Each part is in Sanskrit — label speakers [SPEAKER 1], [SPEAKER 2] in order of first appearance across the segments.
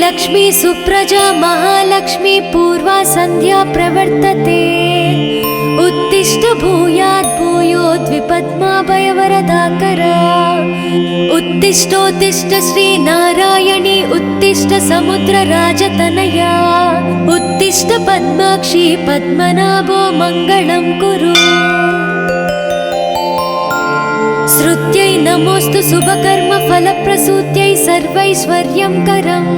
[SPEAKER 1] लक्ष्मी सुप्रजा महालक्ष्मी पूर्वा संध्या प्रवर्तते। उत्तिष्ठ भूयात् भूयोद्विपद्माभयवरदाकरा। उत्तिष्ठोत्तिष्ठ श्री नारायणी उत्तिष्ठ समुद्रराजतनया। उत्तिष्ठ पद्माक्षी पद्मनाभो मङ्गलं कुरु। श्रुत्यै नमोस्तु शुभकर्म फलप्रसूत्यै सर्वैश्वर्यंकरम्।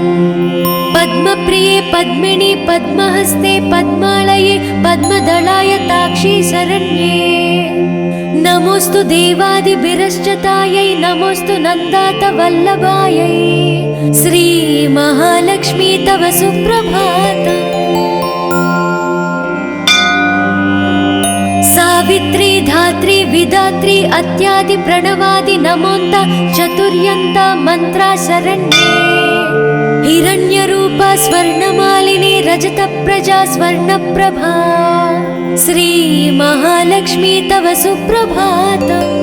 [SPEAKER 1] पद्मप्रिये पद्मिनी पद्महस्ते पद्मालये पद्मदलाय ताक्षी शरण्ये। नमोस्तु देवादिभिरश्चतायै नमोस्तु नन्दात वल्लभायै। श्री महालक्ष्मी तव सुप्रभातम्। सावित्री धात्री विधात्री अत्यादि प्रणवादि नमोन्त चतुर्यन्त मंत्रा शरण्ये। हिरण्यरूपा स्वर्णमालिनी रजत प्रजा स्वर्णप्रभा। श्री महालक्ष्मी तव सुप्रभातम्।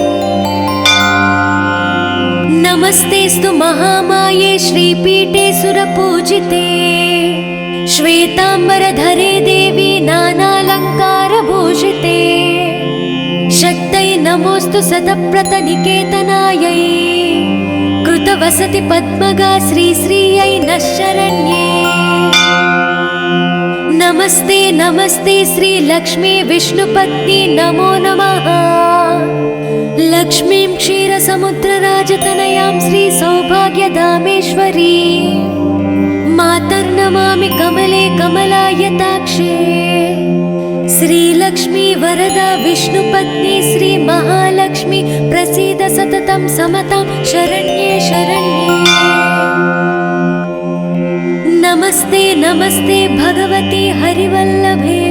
[SPEAKER 1] नमस्तेस्तु महामाये श्रीपीठे सुरपूजिते। श्वेतांबरधरे देवी नानालंकारभूषिते। शक्तै नमोस्तु सतप्रतनिकेतनायै। कृतवसति पद्मगा श्रीश्रियै नः शरण्ये। नमस्ते नमस्ते श्री लक्ष्मी विष्णुपत्नी नमो नमः। लक्ष्मीं क्षीरसमुद्रराजतनयां श्री सौभाग्यधामेश्वरी। मातर्नमामि कमले कमलायताक्षे। श्रीलक्ष्मी वरदा विष्णुपत्नी श्री महालक्ष्मी प्रसीद सततं समतां शरण्ये शरण्ये। नमस्ते नमस्ते भगवती हरिवल्लभे।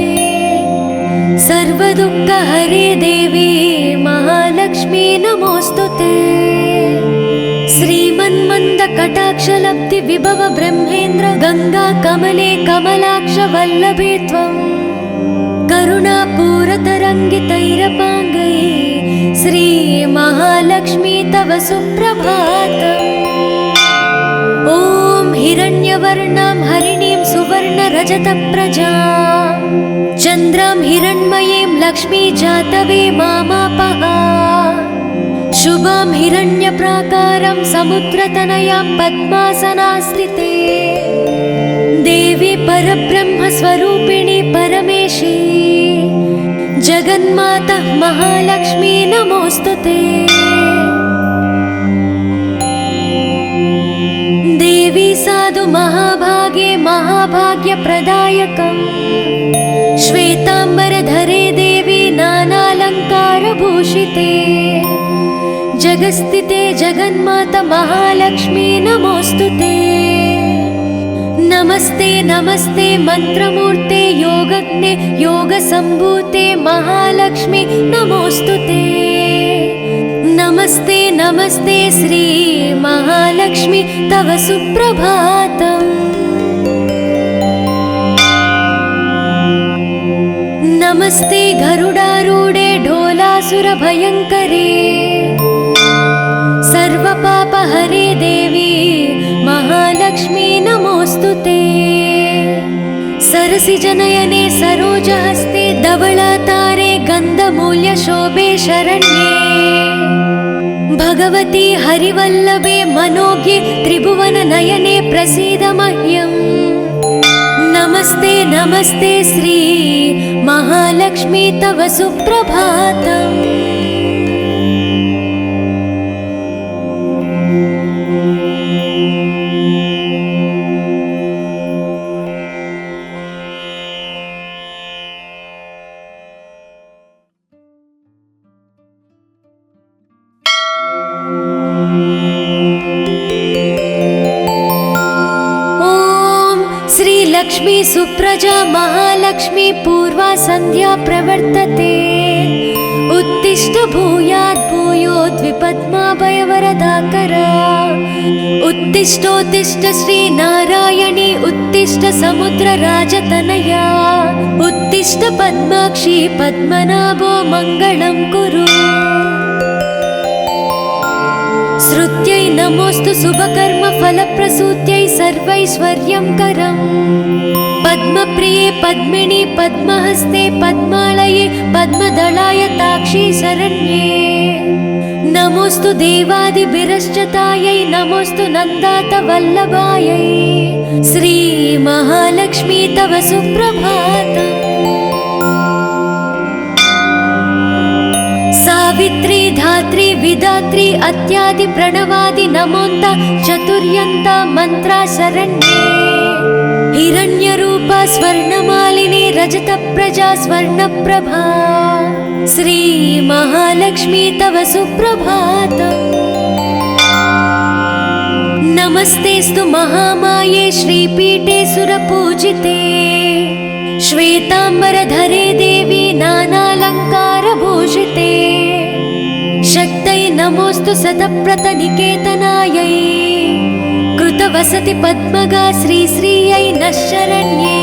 [SPEAKER 1] सर्वदुःखहरे देवी महालक्ष्मी नमोस्तुते। श्रीमन्मन्दकटाक्षलब्धि विभव ब्रह्मेन्द्र गंगा कमले कमलाक्ष वल्लभे त्वं। करुणापूरतरङ्गितैरपाङ्गै श्री महालक्ष्मी तव सुप्रभातम्। ॐ हिरण्यवर्णां हरिणीं सुवर्णरजतप्रजां। चन्द्रां हिरण्मयीं लक्ष्मी जातवे मामापः। शुभां हिरण्यप्राकारं समुद्रतनयां पद्मासनास्थिते। देवी परब्रह्मस्वरूपिणी परमेशी। जगन्माता महालक्ष्मी नमोस्तुते। देवी साधु महाभागे महाभाग्यप्रदायकम्। श्वेतांबरधरे देवी नानालंकारभूषिते। जगस्थिते जगन्माता महालक्ष्मी नमोस्तुते। नमस्ते नमस्ते मंत्रमूर्ते योगज्ञे योगसंभूते महालक्ष्मी नमोस्तुते। नमस्ते नमस्ते श्री महालक्ष्मी तव सुप्रभातम्। नमस्ते गरुडारूढे ढोलासुरभयङ्करे। सर्वपापहरे देवी महालक्ष्मी नमोस्तुते। सरसिजनयने सरोजहस्ते धवलातारे गन्धमूल्यशोभे शरण्ये। भगवती हरिवल्लभे मनोज्ञे त्रिभुवननयने प्रसीद मह्यम्। नमस्ते नमस्ते श्री महालक्ष्मी तव सुप्रभातम्। लक्ष्मी सुप्रजा महालक्ष्मी पूर्वा संध्या प्रवर्तते। उत्तिष्ठ भूयात् भूयोद्विपद्माभयवरदाकरा। उत्तिष्ठोत्तिष्ठ श्री नारायणी उत्तिष्ठ समुद्रराजतनया। उत्तिष्ठ पद्माक्षी पद्मनाभो मङ्गलं कुरु। श्रुत्यै नमोस्तु शुभकर्म फलप्रसूत्यै सर्वैश्वर्यङ्करम् पद्मप्रिये पद्मिनि पद्महस्ते पद्मालये पद्मदलायताक्षी शरण्ये नमोस्तु देवादिभिरश्चतायै नमोस्तु नन्दातवल्लभायै श्री महालक्ष्मी तव सुप्रभातम् सावित्री धात्री विधात्री अत्यादि प्रणवादि नमोन्त चतुर्यन्त मंत्रा शरण्ये हिरण्यरूपा स्वर्णमालिनी रजतप्रजा स्वर्णप्रभा श्री महालक्ष्मी तव सुप्रभातम् नमस्तेस्तु महामाये श्रीपीठे सुरपूजिते श्वेतांबरधरे देवी नानालङ्कारभूषिते शक्तये नमोस्तु शतप्रतनिकेतनायै कृतवसति पद्मगा श्रीश्रियै नः शरण्ये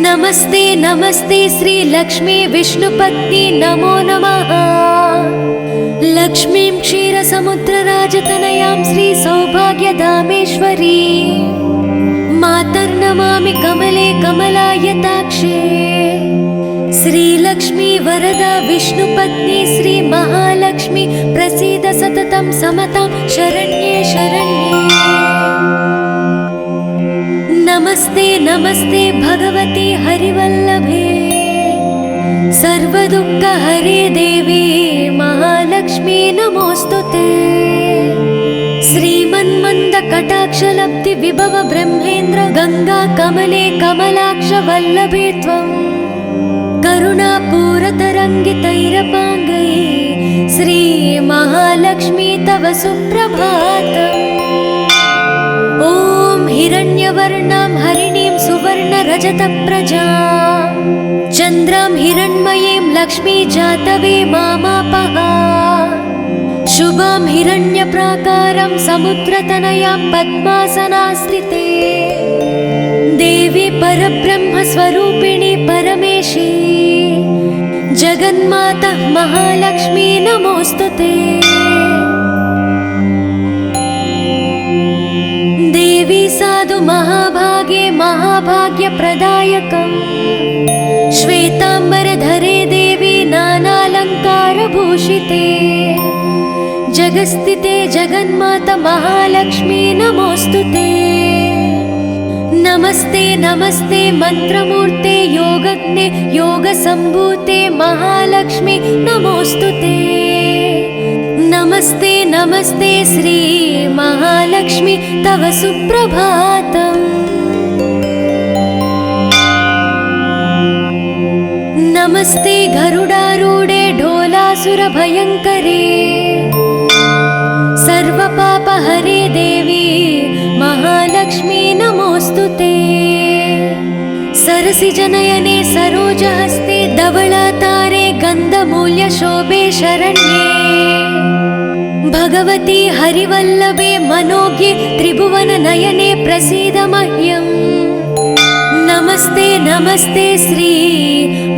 [SPEAKER 1] नमस्ते नमस्ते श्रीलक्ष्मी विष्णुपत्नी नमो नमः लक्ष्मीं क्षीरसमुद्रराजतनयां श्रीसौभाग्यधामेश्वरी मातर्नमामि कमले कमलायताक्षे श्रीलक्ष्मी वरदा विष्णुपत्नी श्री महालक्ष्मी प्रसीद सततं समतां शरण्ये शरण्ये नमस्ते नमस्ते भगवती हरिवल्लभे सर्वदुःखहरे देवी महालक्ष्मी नमोस्तुते श्रीमन्मन्दकटाक्षलब्धि विभव ब्रह्मेन्द्र गंगा कमले कमलाक्ष वल्लभे त्वं करुणापूरतरङ्गितैरपाङ्गै श्री महालक्ष्मी तव सुप्रभातम् ॐ हिरण्यवर्णां हरिणीं सुवर्णरजतप्रजां चन्द्रां हिरण्मयीं लक्ष्मी जातवे मामापः शुभां हिरण्यप्राकारं समुद्रतनयां पद्मासनास्थिते देवी परब्रह्मस्वरूपिणी परमेशी जगन्माता महालक्ष्मी नमोस्तुते देवी साधु महाभागे महाभाग्यप्रदायकम् श्वेतांबरधरे देवी नानालङ्कारभूषिते जगस्थिते जगन्माता महालक्ष्मी नमोस्तुते नमस्ते नमस्ते मंत्रमूर्ते योगज्ञे योगसम्भूते महालक्ष्मी नमोस्तुते नमस्ते नमस्ते श्री महालक्ष्मी तव सुप्रभातम् नमस्ते गरुडारूढे ढोलासुरभयङ्करे सर्वपापहरे देवी महालक्ष्मी नमोस्तुते सरसिजनयने सरोजहस्ते धवलातारे गन्धमूल्यशोभे शरण्ये भगवती हरिवल्लभे मनोज्ञे त्रिभुवननयने प्रसीद मह्यम् नमस्ते नमस्ते श्री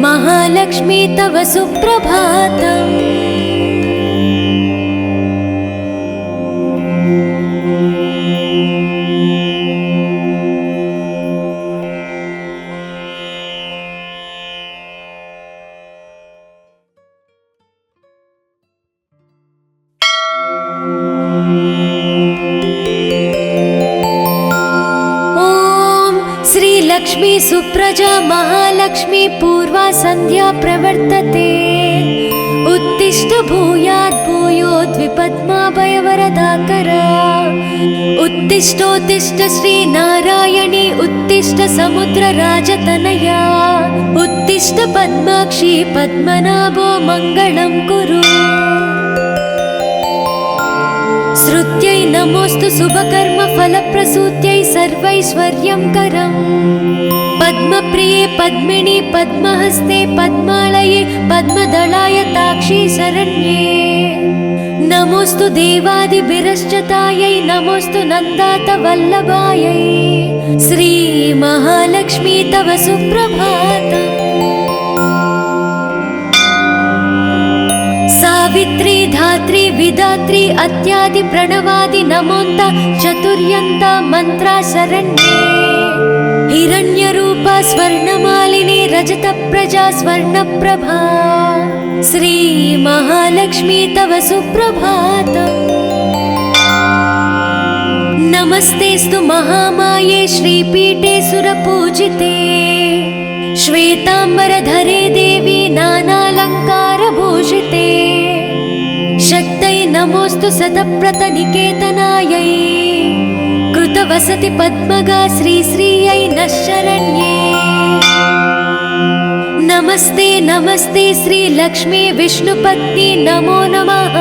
[SPEAKER 1] महालक्ष्मी तव सुप्रभातम् लक्ष्मी सुप्रजा महालक्ष्मी पूर्वा संध्या प्रवर्तते उत्तिष्ठ भूयात् भूयोद्विपद्माभयवरदाकरा उत्तिष्ठोत्तिष्ठ श्री नारायणी उत्तिष्ठ समुद्रराजतनया उत्तिष्ठ पद्माक्षी पद्मनाभो मङ्गलं कुरु श्रुत्यै नमोस्तु शुभकर्म फलप्रसूत्यै सर्वैश्वर्यङ्करम् पद्मप्रिये पद्मिनि पद्महस्ते पद्मालये पद्मदलायताक्षी शरण्ये नमोस्तु देवादिभिरश्चतायै नमोस्तु नन्दातवल्लभायै श्री महालक्ष्मी तव सुप्रभातम् सावित्री धात्री विधात्री अत्यादि प्रणवादि नमोन्त चतुर्यन्त मंत्रा शरण्ये हिरण्यरूपा स्वर्णमालिनी रजत प्रजा स्वर्णप्रभा श्री महालक्ष्मी तव सुप्रभातम्। नमस्तेस्तु महामाये श्रीपीठे सुरपूजिते श्वेतांबरधरे देवी नानालंकारभूषिते शक्तये नमोस्तु शतप्रतनिकेतनायै कृतवसति पद्मगा श्रीश्रियै नः शरण्ये। नमस्ते नमस्ते श्री लक्ष्मी विष्णुपत्नी नमो नमः।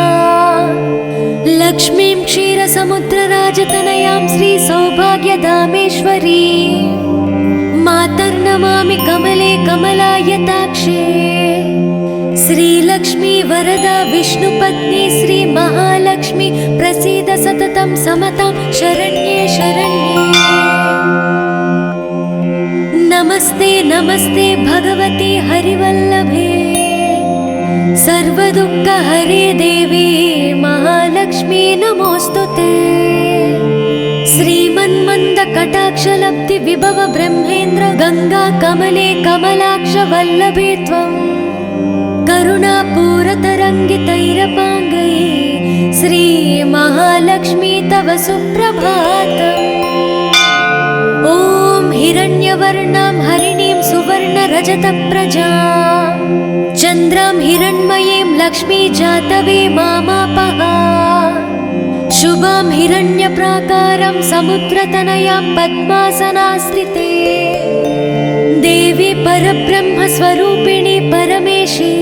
[SPEAKER 1] लक्ष्मीं क्षीरसमुद्रराजतनयां श्री सौभाग्यधामेश्वरी मातर्नमामि कमले कमलायताक्षे श्रीलक्ष्मी वरदा विष्णुपत्नी श्री महालक्ष्मी प्रसीद सततं समतां शरण्ये शरण्ये। नमस्ते नमस्ते भगवती हरिवल्लभे सर्वदुःखहरे देवी महालक्ष्मी नमोस्तुते। श्रीमन्मन्दकटाक्षलब्धि विभव ब्रह्मेन्द्र गंगा कमले कमलाक्ष वल्लभे त्वं करुणापूरतरङ्गितैरपाङ्गै श्री महालक्ष्मी तव सुप्रभातम्। ॐ हिरण्यवर्णां हरिणीं सुवर्णरजतप्रजां चन्द्रां हिरण्मयीं लक्ष्मी जातवे मामापः शुभां हिरण्यप्राकारं समुद्रतनयां पद्मासनास्थिते देवी परब्रह्मस्वरूपिणी परमेशी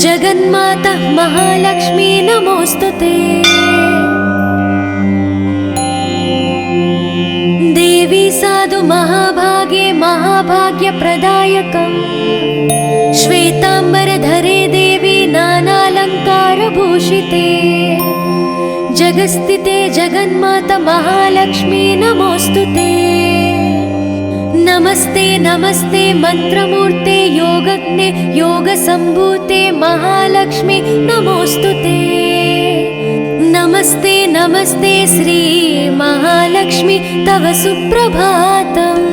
[SPEAKER 1] जगन्माता महालक्ष्मी नमोस्तुते। देवी साधु महाभागे महाभाग्यप्रदायकम् श्वेतांबरधरे देवी नानालंकारभूषिते जगस्थिते जगन्माता महालक्ष्मी नमोस्तुते। नमस्ते नमस्ते मंत्रमूर्ते योगज्ञे योगसंभूते महालक्ष्मी नमोस्तुते। नमस्ते नमस्ते श्री महालक्ष्मी तव सुप्रभातम्।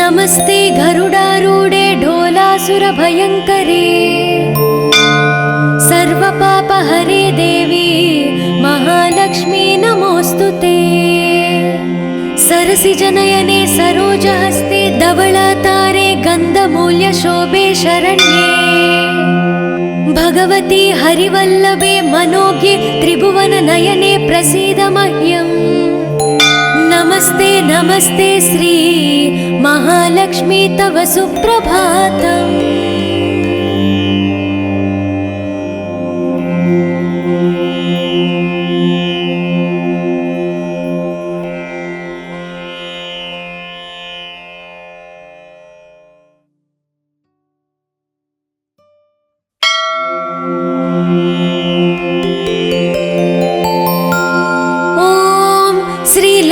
[SPEAKER 1] नमस्ते गरुडारूढे ढोलासुरभयङ्करे सर्वपापहरे देवी महालक्ष्मी नमोस्तुते। सरसिजनयने सरोजहस्ते धवलातारे गन्धमूल्यशोभे शरण्ये भगवती हरिवल्लभे मनोज्ञे त्रिभुवननयने प्रसीद मह्यम्। नमस्ते नमस्ते श्री महालक्ष्मी तव सुप्रभातम्।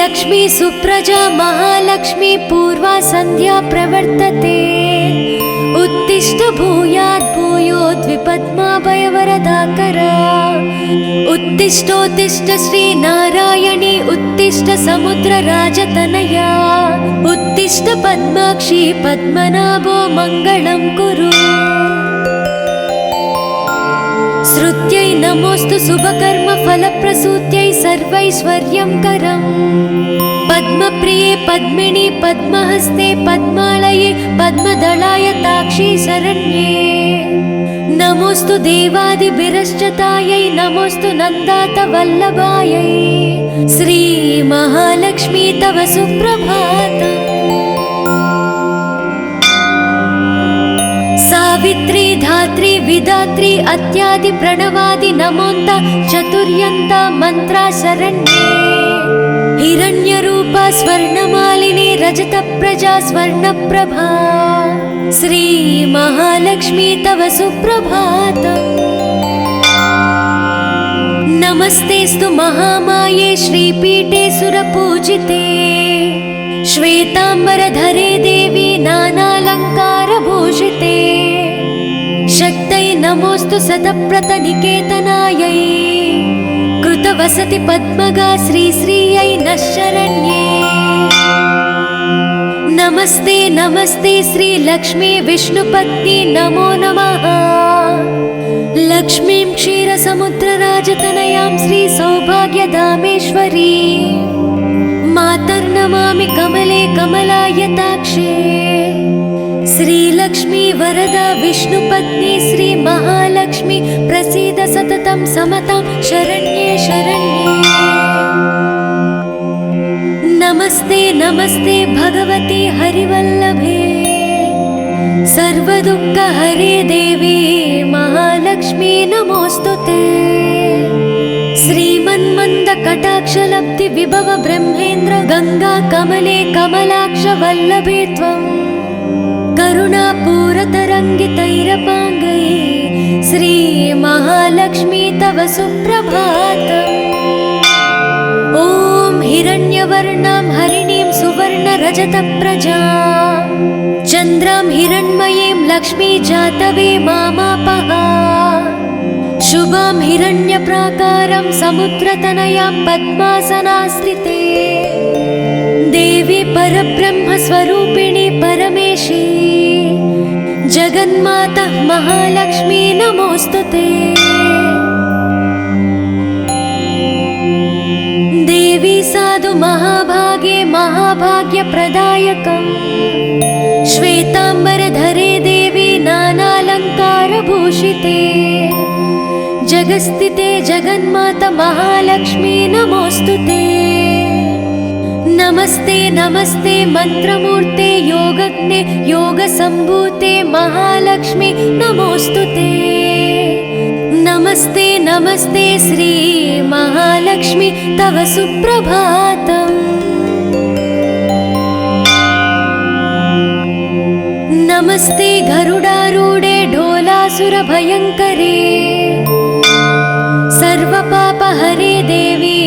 [SPEAKER 1] लक्ष्मी सुप्रजा महालक्ष्मी पूर्वा संध्या प्रवर्तते उत्तिष्ठ भूयात् भूयोद्विपद्माभयवरदाकरा उत्तिष्ठोत्तिष्ठ श्री नारायणी उत्तिष्ठ समुद्रराजतनया उत्तिष्ठ पद्माक्षी पद्मनाभो मंगलं कुरु। श्रुत्यै नमोस्तु शुभकर्म फलप्रसूत्यै सर्वैश्वर्यं करम् पद्मप्रिये पद्मिनी पद्महस्ते पद्मालये पद्मदलायताक्षी शरण्ये। नमोस्तु देवादिभिरश्चतायै नमोस्तु नन्दातवल्लभायै श्री महालक्ष्मी तव सुप्रभातम्। सावित्री धात्री विधात्री अत्यादि प्रणवादि नमोन्त चतुर्यन्त मंत्रा शरण्ये हिरण्यरूपा स्वर्णमालिनी रजत प्रजा स्वर्णप्रभा श्री महालक्ष्मी तव सुप्रभातम्। नमस्तेस्तु महामाये श्रीपीठे सुरपूजिते श्वेतांबरधरे देवी नानालंकारभूषिते शक्तै नमोऽस्तु सतप्रतनिकेतनायै कृतवसति पद्मगा श्रीश्रियै नः शरण्ये। नमस्ते नमस्ते श्रीलक्ष्मी विष्णुपत्नी नमो नमः। लक्ष्मीं क्षीरसमुद्रराजतनयां श्रीसौभाग्यधामेश्वरी मातर्नमामि कमले कमलायताक्षे। श्रीलक्ष्मी वरदा विष्णुपत्नी श्रीमहालक्ष्मी प्रसीद सततं समतां शरण्ये शरण्ये। नमस्ते नमस्ते भगवती हरिवल्लभे सर्वदुःखहरे देवी महालक्ष्मी नमोऽस्तुते। श्रीमन्मन्दकटाक्षलब्धि विभव ब्रह्मेन्द्र गंगा कमले कमलाक्ष वल्लभे त्वं करुणापूरतरङ्गितैरपाङ्गै श्री महालक्ष्मी तव सुप्रभातम्। ॐ हिरण्यवर्णां हरिणीं सुवर्णरजतप्रजां चन्द्रां हिरण्मयीं लक्ष्मी जातवे मामापः। शुभां हिरण्यप्राकारं समुद्रतनयां पद्मासनास्थिते देवी परब्रह्मस्वरूपिणी परमेशी जगन्माता महालक्ष्मी नमोऽस्तुते। देवी साधु महाभागे महाभाग्यप्रदायकम् श्वेताम्बरधरे देवी नानालङ्कारभूषिते जगस्थिते जगन्माता महालक्ष्मी नमोऽस्तुते। नमस्ते नमस्ते मंत्रमूर्ते योगज्ञे योगसम्भूते महालक्ष्मी नमोऽस्तुते। नमस्ते नमस्ते श्री महालक्ष्मी तव सुप्रभातम्। नमस्ते गरुडारूढे ढोलासुरभयङ्करे सर्वपापहरे देवी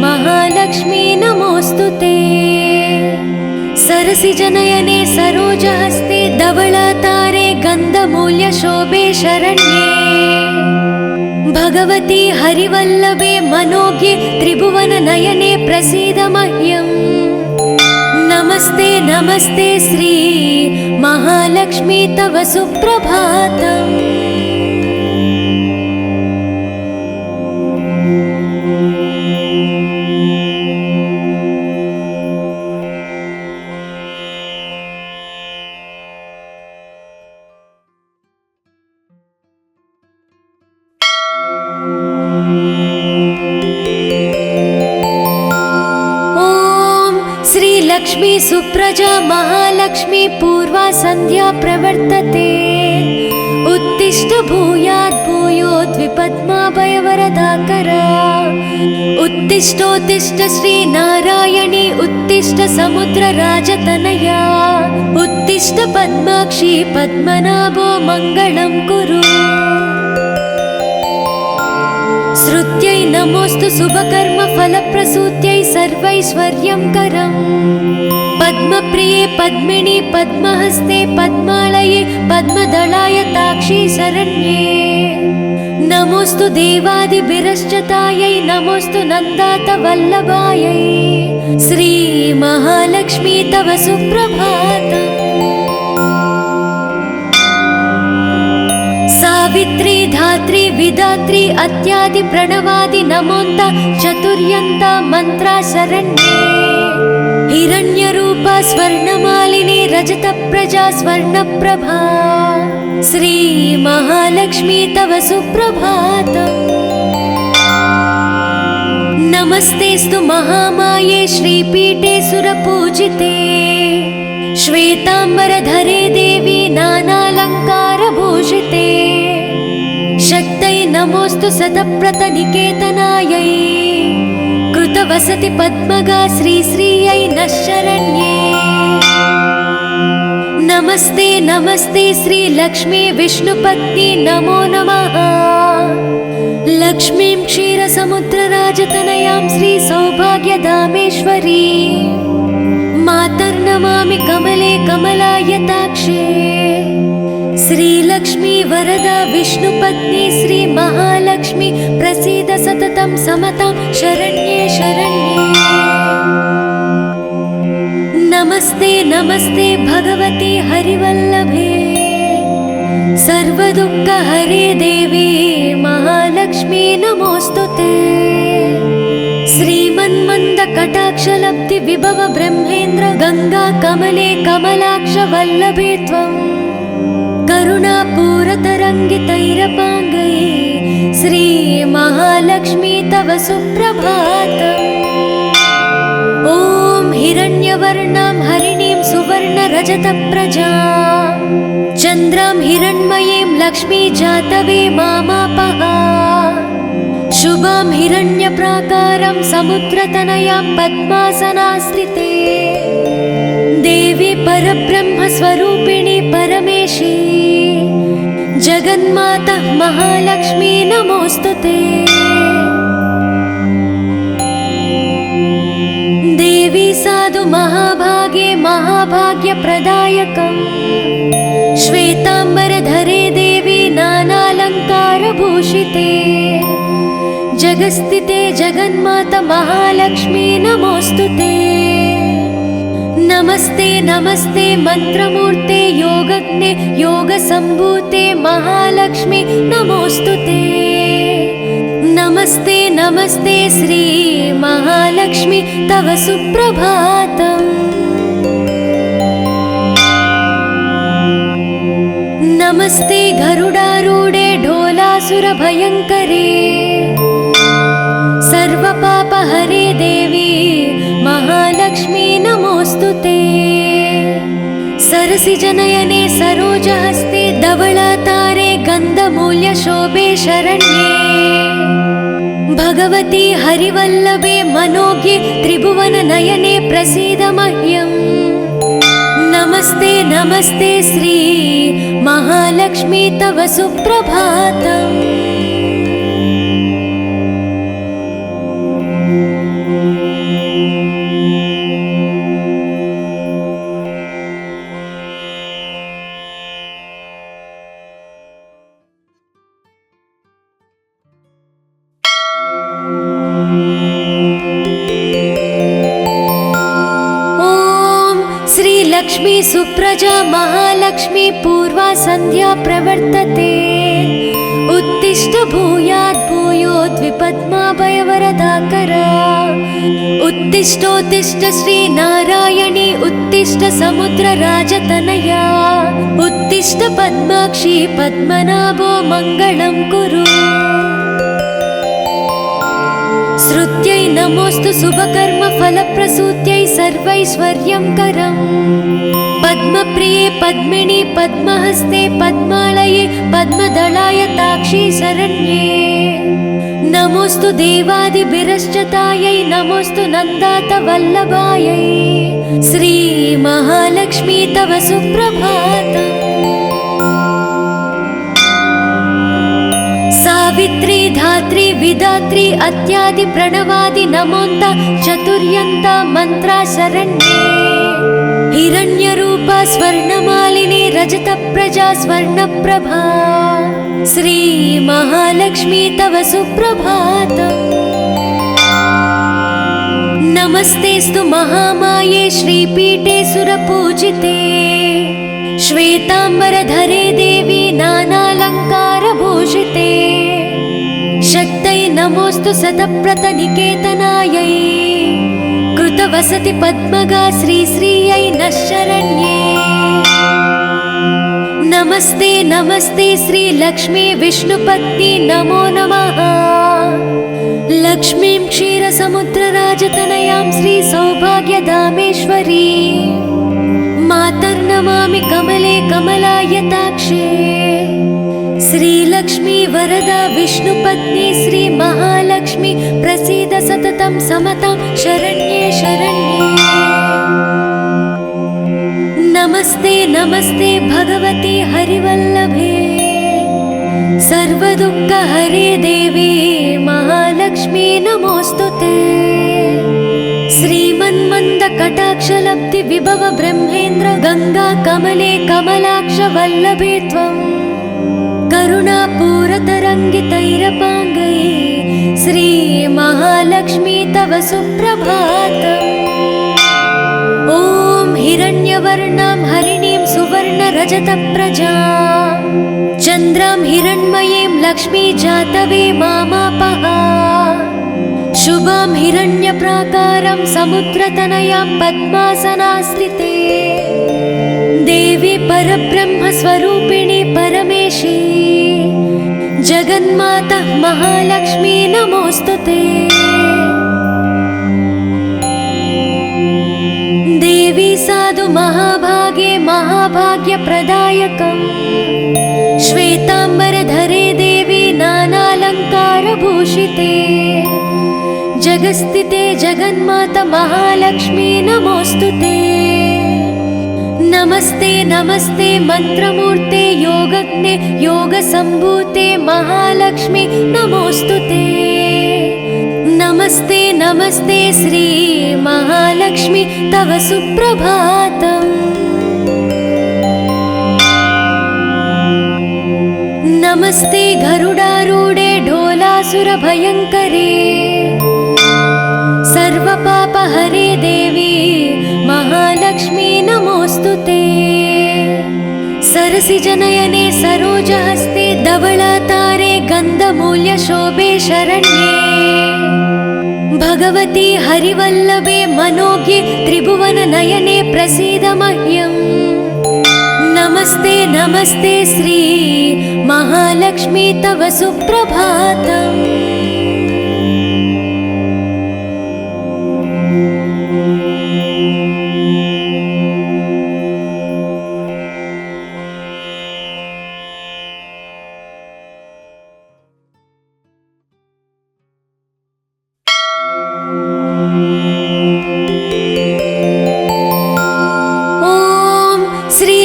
[SPEAKER 1] महालक्ष्मी नमोऽस्तुते। सरसिजनयने सरोजहस्ते धवलातारे गन्धमूल्यशोभे शरण्ये। भगवती हरिवल्लभे मनोज्ञे त्रिभुवननयने प्रसीद मह्यम्। नमस्ते नमस्ते श्री महालक्ष्मी तव सुप्रभातम्। लक्ष्मी सुप्रजा महालक्ष्मी पूर्वा संध्या प्रवर्तते। उत्तिष्ठ भूयात् भूयोद्विपद्माभयवरदाकरा। उत्तिष्ठोत्तिष्ठ श्री नारायणी उत्तिष्ठ समुद्रराजतनया। उत्तिष्ठ पद्माक्षी पद्मनाभो मङ्गलं कुरु। श्रुत्यै नमोऽस्तु शुभकर्म फलप्रसूत्यै सर्वैश्वर्यं करम्। पद्मप्रिये पद्मिनी पद्महस्ते पद्मालये पद्मदलायताक्षी शरण्ये। नमोऽस्तु देवादिभिरश्चतायै नमोऽस्तु नन्दातवल्लभायै श्री महालक्ष्मी तव सुप्रभातम्। सावित्री धात्री विधात्री अत्यादि प्रणवादि नमोन्त चतुर्यन्ता मंत्रा शरण्ये। हिरण्यरूपा स्वर्णमालिनी रजतप्रजा स्वर्णप्रभा श्री महालक्ष्मी तव सुप्रभातम्। नमस्तेस्तु महामाये श्रीपीठे सुरपूजिते श्वेताम्बरधरे देवी नानालङ्कारभूषिते। शक्तै नमोऽस्तु सतप्रतनिकेतनायै कृतवसति पद्मगा श्रीश्रियै नः शरण्ये। नमस्ते नमस्ते श्रीलक्ष्मी विष्णुपत्नी नमो नमः। लक्ष्मीं क्षीरसमुद्रराजतनयां श्रीसौभाग्यधामेश्वरी मातर्नमामि कमले कमलायताक्षे। श्रीलक्ष्मी वरदा विष्णुपत्नी श्री महालक्ष्मी प्रसीद सततं समतां शरण्ये शरण्ये। नमस्ते नमस्ते भगवती हरिवल्लभे सर्वदुःखहरे देवी महालक्ष्मी नमोस्तुते। श्रीमन्मन्दकटाक्षलब्धि विभव ब्रह्मेन्द्र गंगा कमले कमलाक्ष वल्लभे त्वं करुणापूरतरङ्गितैरपाङ्गै श्री महालक्ष्मी तव सुप्रभातम्। ॐ हिरण्यवर्णां हरिणीं सुवर्णरजतप्रजां चन्द्रां हिरण्मयीं लक्ष्मी जातवे मामापः। शुभां हिरण्यप्राकारं समुद्रतनयां पद्मासनास्थिते देवी परब्रह्मस्वरूपिणी परमेशी जगन्माता महालक्ष्मी नमोस्तुते। देवी साधु महाभागे महाभाग्यप्रदायकम् श्वेताम्बरधरे देवी नानालङ्कारभूषिते जगस्थिते जगन्माता महालक्ष्मी नमोस्तुते। नमस्ते नमस्ते मंत्रमूर्ते योगज्ञे योगसम्भूते महालक्ष्मी नमोस्तुते। नमस्ते नमस्ते श्री महालक्ष्मी तव सुप्रभातम्। नमस्ते गरुडारूढे ढोलासुरभयङ्करे सर्वपापहरे देवी महालक्ष्मी नमोस्तुते। सरसिजनयने सरोजहस्ते धवलातारे गन्धमूल्यशोभे शरण्ये भगवती हरिवल्लभे मनोज्ञे त्रिभुवननयने प्रसीद मह्यम्। नमस्ते नमस्ते श्री महालक्ष्मी तव सुप्रभातम्। लक्ष्मी सुप्रजा महालक्ष्मी पूर्वा संध्या प्रवर्तते उत्तिष्ठ भूयात् भूयोद्विपद्माभयवरदाकरा उत्तिष्ठोत्तिष्ठ श्री नारायणी उत्तिष्ठ समुद्रराजतनया उत्तिष्ठ पद्माक्षी पद्मनाभो मङ्गलं कुरु। श्रुत्यै नमोस्तु शुभकर्म फलप्रसूत्यै सर्वैश्वर्यंकरम् पद्मप्रिये पद्मिनी पद्महस्ते पद्मालये पद्मदलायताक्षी शरण्ये। नमोस्तु देवादिभिरश्चतायै नमोस्तु नन्दातवल्लभायै श्री महालक्ष्मी तव सुप्रभातम्। सावित्री धात्री विधात्री अत्यादि प्रणवादि नमोन्ता चतुर्यन्ता मंत्रा शरण्ये। हिरण्यरूपा स्वर्णमालिनी रजतप्रजा स्वर्णप्रभा श्री महालक्ष्मी तव सुप्रभातम्। नमस्तेस्तु महामाये श्रीपीठे सुरपूजिते श्वेताम्बरधरे देवी नानालङ्कारभूषिते शक्तै नमोस्तु शतप्रतनिकेतनायै कृतवसति पद्मगा श्रीश्रियै नः शरण्ये। नमस्ते नमस्ते श्री लक्ष्मी विष्णुपत्नी नमो नमः। लक्ष्मीं क्षीरसमुद्रराजतनयां श्री सौभाग्यधामेश्वरी मातर्नमामि कमले कमलायताक्षे। श्रीलक्ष्मी वरदा विष्णुपत्नी श्री महालक्ष्मी प्रसीद सततं समतां शरण्ये शरण्ये। नमस्ते नमस्ते भगवती हरिवल्लभे सर्वदुःखहरे देवी महालक्ष्मी नमोस्तुते। श्रीमन्मन्दकटाक्षलब्धि विभव ब्रह्मेन्द्र गंगा कमले कमलाक्ष वल्लभे त्वं करुणापूरतरङ्गितैरपाङ्गैः श्रीमहालक्ष्मी तव सुप्रभातम्। ॐ हिरण्यवर्णां हरिणीं सुवर्णरजतप्रजां चन्द्रां हिरण्मयीं लक्ष्मी जातवे मामापः। शुभां हिरण्यप्राकारां समुद्रतनयां पद्मासनास्थिते देवी परब्रह्मस्वरूपिणी परमेशी जगन्माता महालक्ष्मी नमोस्तुते। देवी साधु महाभागे महाभाग्यप्रदायकम् श्वेताम्बरधरे देवी नानालङ्कारभूषिते जगस्थिते जगन्माता महालक्ष्मी नमोस्तुते। नमस्ते नमस्ते मंत्रमूर्ते योगज्ञे योगसम्भूते महालक्ष्मी नमोस्तुते। नमस्ते नमस्ते श्री महालक्ष्मी तव सुप्रभातम्। नमस्ते गरुडारूढे ढोलासुरभयङ्करे सर्वपापहरे देवी महालक्ष्मी नमोस्तुते। सरसिजनयने सरोजहस्ते धवलातारे गन्धमूल्यशोभे शरण्ये भगवती हरिवल्लभे मनोज्ञे त्रिभुवननयने प्रसीद मह्यम्। नमस्ते नमस्ते श्री महालक्ष्मी तव सुप्रभातम्।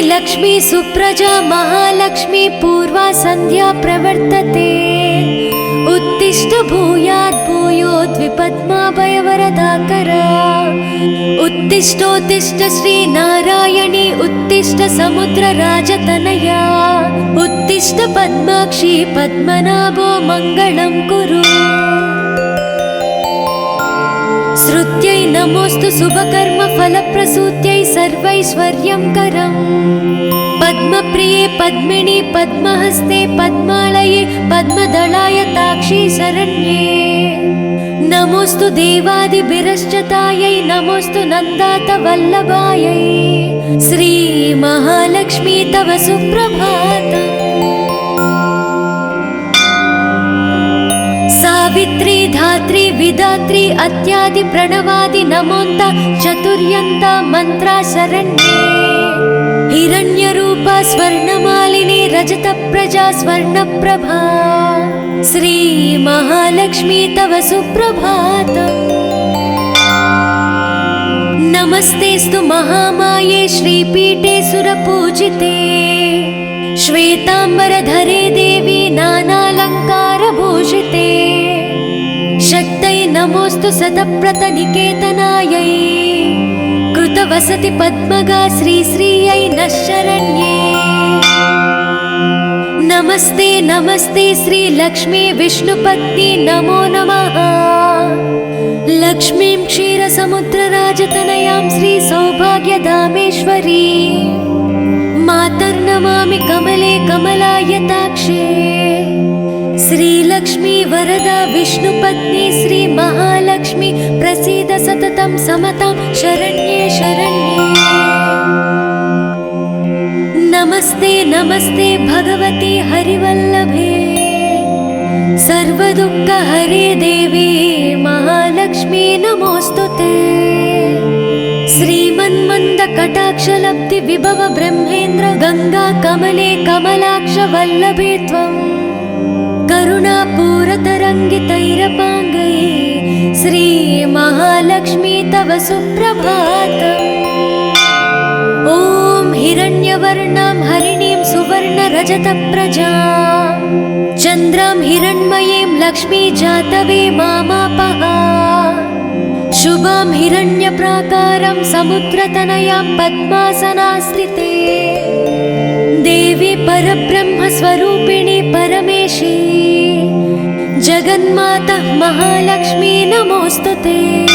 [SPEAKER 1] लक्ष्मी सुप्रजा महालक्ष्मी पूर्वा संध्या प्रवर्तते उत्तिष्ठ भूयात् भूयोद्विपद्माभयवरदाकरा। उत्तिष्ठोत्तिष्ठ श्री नारायणी उत्तिष्ठ समुद्रराजतनया उत्तिष्ठ पद्माक्षी पद्मनाभो मङ्गलं कुरु। श्रुत्यै नमोस्तु शुभकर्म फलप्रसूत्यै सर्वैश्वर्यंकरम्। पद्मप्रिये पद्मिनी पद्महस्ते पद्मालये पद्मदलायताक्षी शरण्ये नमोस्तु देवादिभिरश्चतायै नमोस्तु नन्दातवल्लभायै श्री महालक्ष्मी तव सुप्रभातम्। सावित्री धात्री विधात्री अत्यादि प्रणवादि नमोन्ता चतुर्यन्ता मंत्रा शरण्ये हिरण्यरूपा स्वर्णमालिनी रजतप्रजा स्वर्णप्रभा श्री महालक्ष्मी तव सुप्रभातम्। नमस्तेस्तु महामाये श्रीपीठे सुरपूजिते श्वेताम्बरधरे देवी नानालङ्कारभूषिते शक्तै नमोस्तु शतप्रतनिकेतनायै कृतवसति पद्मगा श्रीश्रियै नः शरण्ये। नमस्ते नमस्ते श्री लक्ष्मी विष्णुपत्नी नमो नमः। लक्ष्मीं क्षीरसमुद्रराजतनयां श्री सौभाग्यधामेश्वरी मातर्नमामि कमले कमलायताक्षे। श्रीलक्ष्मी वरदा विष्णुपत्नी श्री महालक्ष्मी प्रसीद सततं समतां शरण्ये शरण्ये। नमस्ते नमस्ते भगवती हरिवल्लभे सर्वदुःखहरे देवी महालक्ष्मी नमोस्तुते। श्रीमन्मन्दकटाक्षलब्धि विभव ब्रह्मेन्द्र गंगा कमले कमलाक्ष वल्लभे त्वं करुणापूरतरङ्गितैरपाङ्गैः श्री महालक्ष्मी तव सुप्रभातम्। ॐ हिरण्यवर्णां हरिणीं सुवर्णरजतप्रजां चन्द्रां हिरण्मयीं लक्ष्मी जातवे मामापः। शुभां हिरण्यप्राकारां समुद्रतनयां पद्मासनास्थिते देवी परब्रह्मस्वरूपिणी परमेशी जगन्माता महालक्ष्मी नमोस्तुते।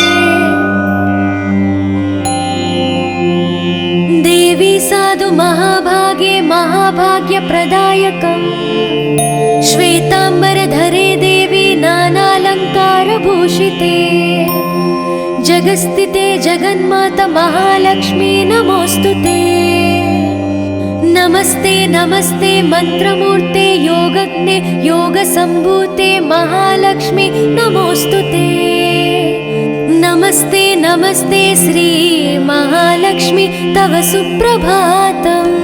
[SPEAKER 1] देवी साधु महाभागे महाभाग्यप्रदायकम् श्वेतांबरधरे देवी नानालंकारभूषिते जगस्थिते जगन्माता महालक्ष्मी नमोस्तुते। नमस्ते नमस्ते मंत्रमूर्ते योगज्ञे योगसंभूते महालक्ष्मी नमोस्तुते। नमस्ते नमस्ते श्री महालक्ष्मी तव सुप्रभातम्।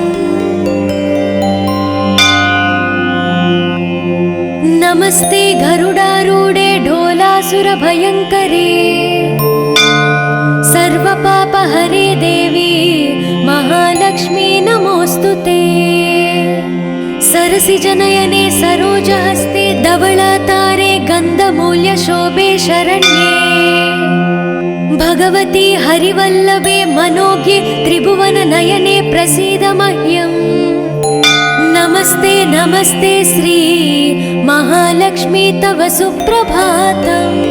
[SPEAKER 1] नमस्ते गरुडारूढे ढोलासुरभयङ्करे सर्वपापहरे देवी महालक्ष्मी नमोस्तुते। सरसिजनयने सरोजहस्ते धवलातारे गन्धमूल्यशोभे शरण्ये भगवती हरिवल्लभे मनोज्ञे त्रिभुवननयने प्रसीद मह्यम्। नमस्ते नमस्ते श्री महालक्ष्मी तव सुप्रभातम्।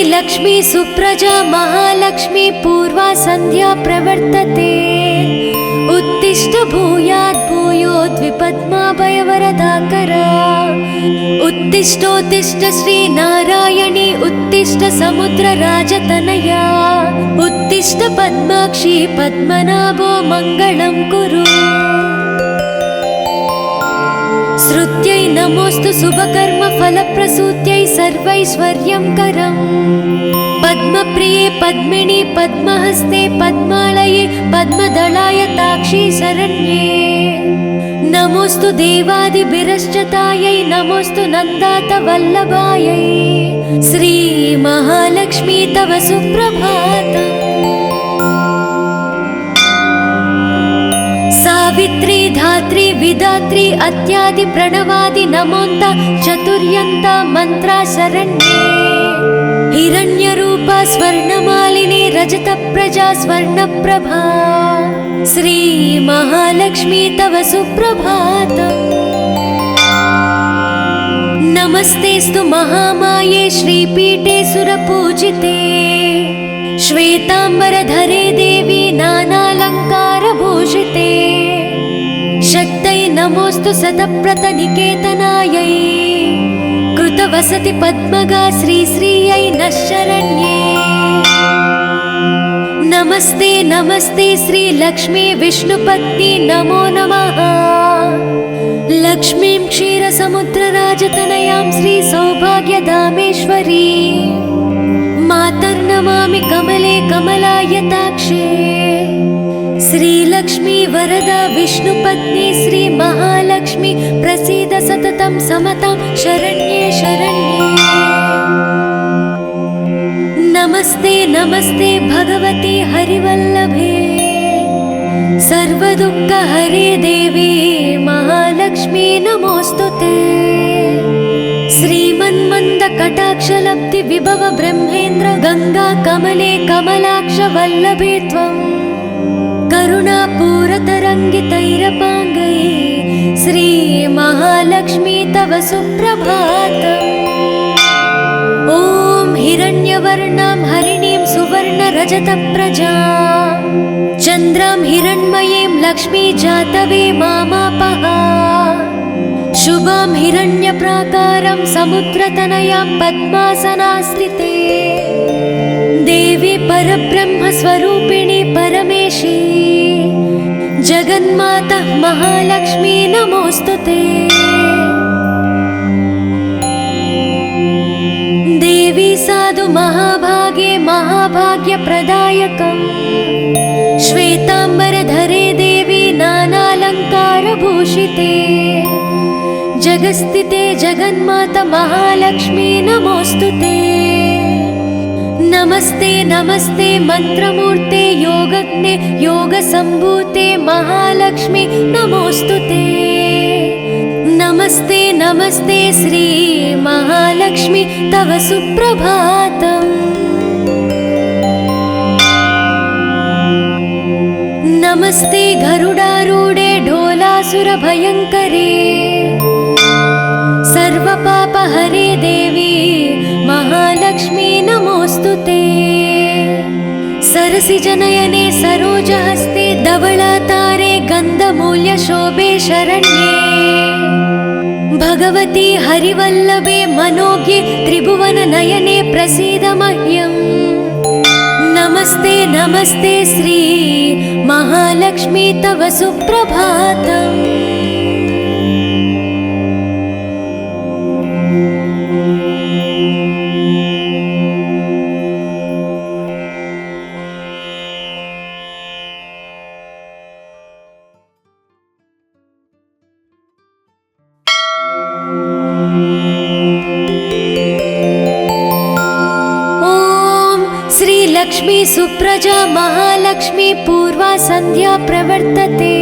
[SPEAKER 1] लक्ष्मी सुप्रजा महालक्ष्मी पूर्वा संध्या प्रवर्तते। उत्तिष्ठ भूयात् भूयोद्विपद्माभयवरदाकरा। उत्तिष्ठोत्तिष्ठ श्री नारायणी उत्तिष्ठ समुद्रराजतनया। उत्तिष्ठ पद्माक्षी पद्मनाभो मङ्गलं कुरु। श्रुत्यै नमोस्तु शुभकर्म फलप्रसूत्यै सर्वैश्वर्यं करम्। पद्मप्रिये पद्मिनी पद्महस्ते पद्मालये पद्मदलाय ताक्षी शरण्ये। नमोस्तु देवादिभिरश्चतायै नमोस्तु नन्दात वल्लभायै। श्री महालक्ष्मी तव सुप्रभातम्। सावित्री धात्री विधात्री अत्यादि प्रणवादि नमोन्ता चतुर्यन्ता मंत्रा शरण्ये। हिरण्यरूपा स्वर्णमालिनी रजतप्रजा स्वर्णप्रभा। श्री महालक्ष्मी तव सुप्रभातम्। नमस्तेस्तु महामाये श्रीपीठे सुरपूजिते। श्वेतांबरधरे देवी नानालंकारभूषिते। शक्तै नमोस्तु सतप्रतनिकेतनायै। कृतवसति पद्मगा श्रीश्रियै नः शरण्ये। नमस्ते नमस्ते श्री लक्ष्मी विष्णुपत्नी नमो नमः। लक्ष्मीं क्षीरसमुद्रराजतनयां श्री सौभाग्यधामेश्वरी मातर्नमामि कमले कमलायताक्षे। श्रीलक्ष्मी वरदा विष्णुपत्नी श्री महालक्ष्मी प्रसीद सततं समतां शरण्ये शरण्ये। नमस्ते नमस्ते भगवती हरिवल्लभे सर्वदुःखहरे देवी महालक्ष्मी नमोस्तुते। श्रीमन्मन्दकटाक्षलब्धि विभव ब्रह्मेन्द्र गंगा कमले कमलाक्ष वल्लभे त्वं। करुणापूरतरङ्गितैरपाङ्गै श्री महालक्ष्मी तव सुप्रभातम्। ॐ हिरण्यवर्णां हरिणीं सुवर्णरजतप्रजां चन्द्रां हिरण्मयीं लक्ष्मी जातवे मामापः। शुभां हिरण्यप्राकारं समुद्रतनयां पद्मासनास्थिते। देवी परब्रह्मस्वरूपिणी परमेशी जगन्माता महालक्ष्मी नमोस्तुते। देवी साधु महाभागे महाभाग्यप्रदायकम् श्वेतांबरधरे देवी नानालंकारभूषिते जगस्थिते जगन्माता महालक्ष्मी नमोस्तुते। नमस्ते नमस्ते मंत्रमूर्ते योगज्ञे योगसम्भूते महालक्ष्मी नमोस्तुते। नमस्ते नमस्ते श्री महालक्ष्मी तव सुप्रभातम्। नमस्ते गरुडारूढे ढोलासुरभयङ्करे सर्वपापहरे देवी महालक्ष्मी नमोस्तुते। सरसिजनयने सरोजहस्ते धवलातारे गन्धमूल्यशोभे शरण्ये भगवती हरिवल्लभे मनोज्ञे त्रिभुवननयने प्रसीद मह्यम्। नमस्ते नमस्ते श्री महालक्ष्मी तव सुप्रभातम्। लक्ष्मी सुप्रजा महालक्ष्मी पूर्वा संध्या प्रवर्तते।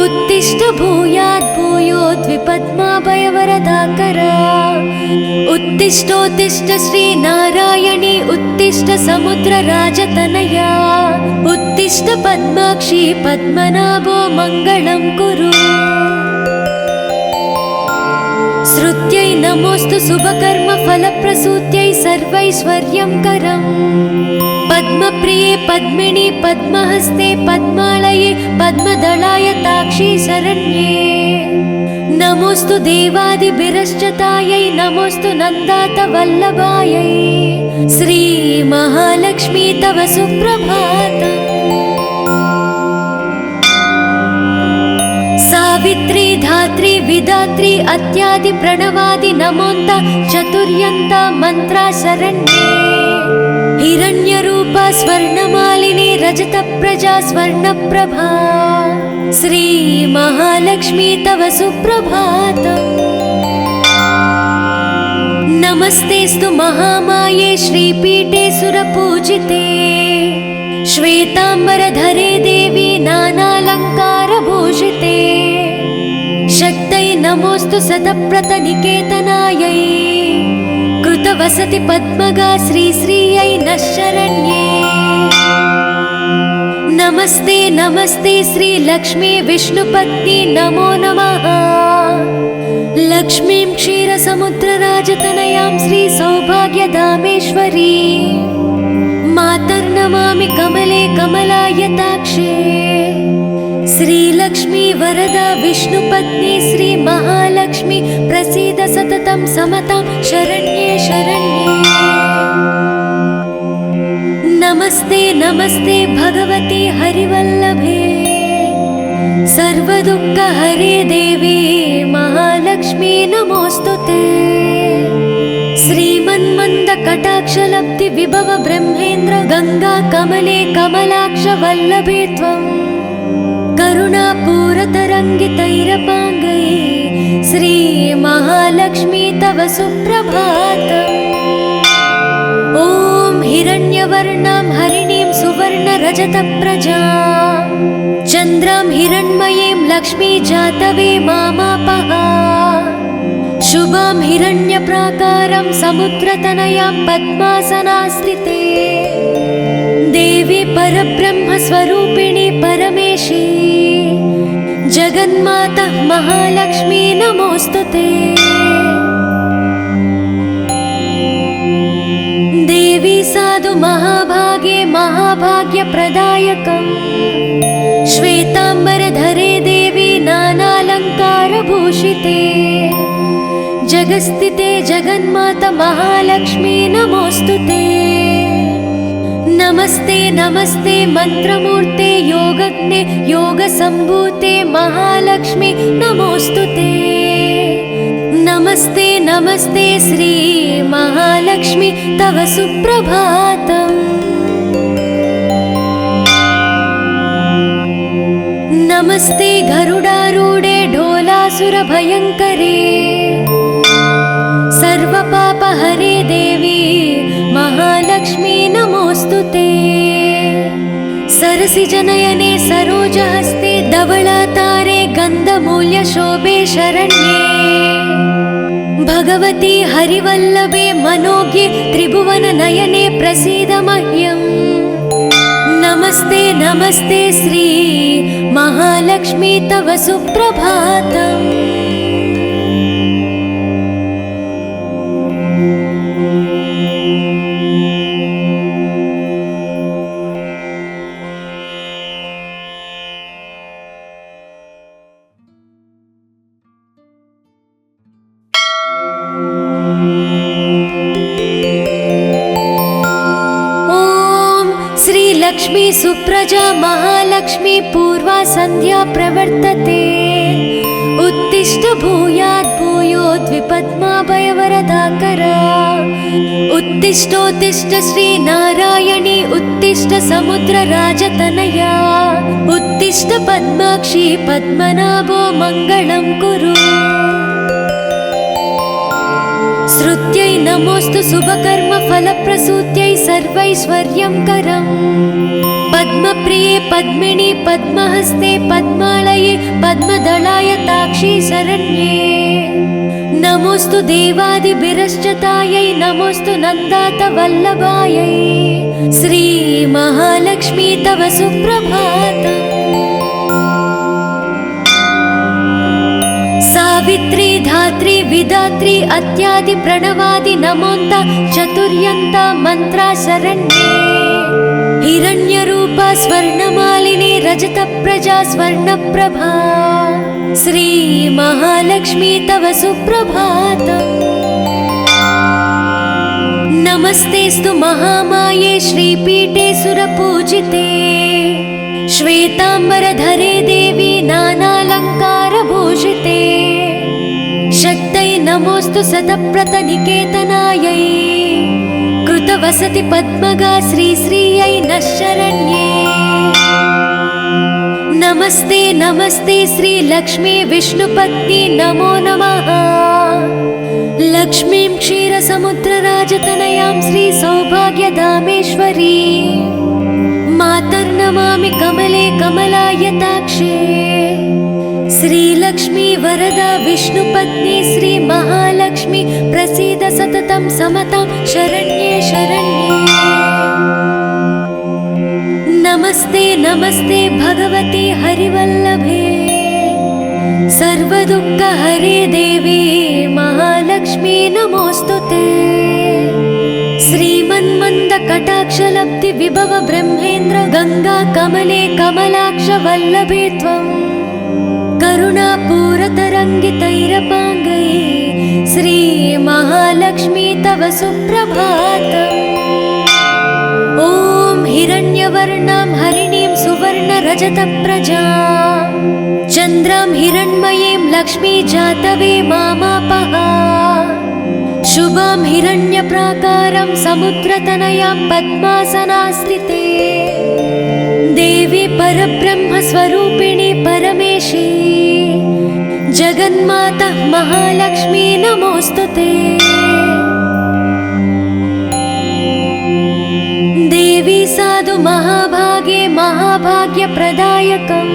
[SPEAKER 1] उत्तिष्ठ भूयात् भूयोद्विपद्माभयवरदाकरा। उत्तिष्ठोत्तिष्ठ श्री नारायणी उत्तिष्ठ समुद्रराजतनया। उत्तिष्ठ पद्माक्षी पद्मनाभो मङ्गलं कुरु। श्रुत्यै नमोस्तु शुभकर्म फलप्रसूत्यै सर्वैश्वर्यं करम्। पद्मप्रिये पद्मिनी पद्महस्ते पद्मालये पद्मदलाय ताक्षी शरण्ये। नमोस्तु देवादिभिरश्चतायै नमोस्तु नन्दात वल्लभायै। श्री महालक्ष्मी तव सुप्रभातम्। सावित्री धात्री विधात्री अत्यादि प्रणवादि नमोन्त चतुर्यन्त मंत्रा शरण्ये। हिरण्यरूपा स्वर्णमालिनी रजतप्रजा स्वर्णप्रभा। श्री महालक्ष्मी तव सुप्रभातम्। नमस्तेस्तु महामाये श्रीपीठे सुरपूजिते। श्वेतांबरधरे देवी नानालङ्कारभूषिते। शक्तये नमोस्तु शतप्रतनिकेतनायै। कृतवसति पद्मगा श्रीश्रियै नः शरण्ये। नमस्ते नमस्ते श्री लक्ष्मी विष्णुपत्नी नमो नमः। लक्ष्मीं क्षीरसमुद्रराजतनयां श्री सौभाग्यधामेश्वरी मातर्नमामि कमले कमलायताक्षे। श्रीलक्ष्मी वरदा विष्णुपत्नी श्री महालक्ष्मी प्रसीद सततं समतां शरण्ये शरण्ये। नमस्ते नमस्ते भगवती हरिवल्लभे सर्वदुःखहरे देवी महालक्ष्मी नमोस्तुते। श्रीमन्मन्द कटाक्षलब्धि विभव ब्रह्मेन्द्र गंगा कमले कमलाक्ष वल्लभे त्वं। करुणापूरतरङ्गितैरपाङ्गै श्री महालक्ष्मी तव सुप्रभातम्। ॐ हिरण्यवर्णां हरिणीं सुवर्णरजतप्रजां चन्द्रां हिरण्मयीं लक्ष्मी जातवे मामापः। शुभां हिरण्यप्राकारं समुद्रतनयां पद्मासनास्थिते। देवी परब्रह्मस्वरूपिणी परमेशी जगन्माता महालक्ष्मी नमोस्तुते। देवी साधु महाभागे महाभाग्यप्रदायकम्। श्वेतांबरधरे देवी नानालङ्कारभूषिते। जगस्थिते जगन्माता महालक्ष्मी नमोस्तुते। नमस्ते नमस्ते मंत्रमूर्ते योगज्ञे योगसम्भूते महालक्ष्मी नमोस्तुते। नमस्ते नमस्ते श्री महालक्ष्मी तव सुप्रभातम्। नमस्ते गरुडारूढे ढोलासुरभयङ्करे सर्वपापहरे देवी महालक्ष्मी नमोऽस्तुते। सरसिजनयने सरोजहस्ते धवलातारे गन्धमूल्यशोभे शरण्ये। भगवती हरिवल्लभे मनोज्ञे त्रिभुवननयने प्रसीद मह्यम्। नमस्ते नमस्ते श्री महालक्ष्मी तव सुप्रभातम्। लक्ष्मी सुप्रजा महालक्ष्मी पूर्वा संध्या प्रवर्तते। उत्तिष्ठ भूयात् भूयोद्विपद्माभयवरदाकरा। उत्तिष्ठोत्तिष्ठ श्री नारायणी उत्तिष्ठ समुद्रराजतनया। उत्तिष्ठ पद्माक्षी पद्मनाभो मङ्गलं कुरु। श्रुत्यै नमोऽस्तु शुभकर्म फलप्रसूत्यै सर्वैश्वर्यं करम्। पद्मप्रिये पद्मिनी पद्महस्ते पद्मालये पद्मदलाय ताक्षी शरण्ये। नमोऽस्तु देवादिभिरश्चतायै नमोऽस्तु नन्दात वल्लभायै। श्री महालक्ष्मी तव सुप्रभातम्। सावित्री धात्री विधात्री अत्यादि प्रणवादि नमोन्त चतुर्यन्ता मंत्रा शरण्ये। हिरण्यरूपा स्वर्णमालिनी रजतप्रजा स्वर्णप्रभा। श्री महालक्ष्मी तव सुप्रभातम्। नमस्तेस्तु महामाये श्रीपीठे सुरपूजिते। श्वेतांबरधरे देवी नानालङ्कारभूषिते। शक्तै नमोऽस्तु शतप्रतनिकेतनायै। कृतवसति पद्मगा श्रीश्रियै नः शरण्ये। नमस्ते नमस्ते श्री लक्ष्मी विष्णुपत्नी नमो नमः। लक्ष्मीं क्षीरसमुद्रराजतनयां श्री सौभाग्यधामेश्वरी। मातर्नमामि कमले कमलायताक्षे। श्रीलक्ष्मी वरदा विष्णुपत्नी श्री महालक्ष्मी प्रसीद सततं समतां शरण्ये शरण्ये। नमस्ते नमस्ते भगवती हरिवल्लभे। सर्वदुःखहरे देवी महालक्ष्मी नमोऽस्तुते। श्रीमन्मन्दकटाक्षलब्धि विभव ब्रह्मेन्द्र गंगा कमले कमलाक्ष वल्लभे त्वम्। करुणापूरतरङ्गितैरपाङ्गै श्री महालक्ष्मी तव सुप्रभातम्। ॐ हिरण्यवर्णां हरिणीं सुवर्णरजतप्रजां चन्द्रां हिरण्मयीं लक्ष्मी जातवे मामापः। शुभां हिरण्यप्राकारं समुद्रतनयां पद्मासनास्थिते। देवी परब्रह्मस्वरूपिणी परमेशी जगन्माता महालक्ष्मी नमोऽस्तुते। देवी साधु महाभागे महाभाग्यप्रदायकम्।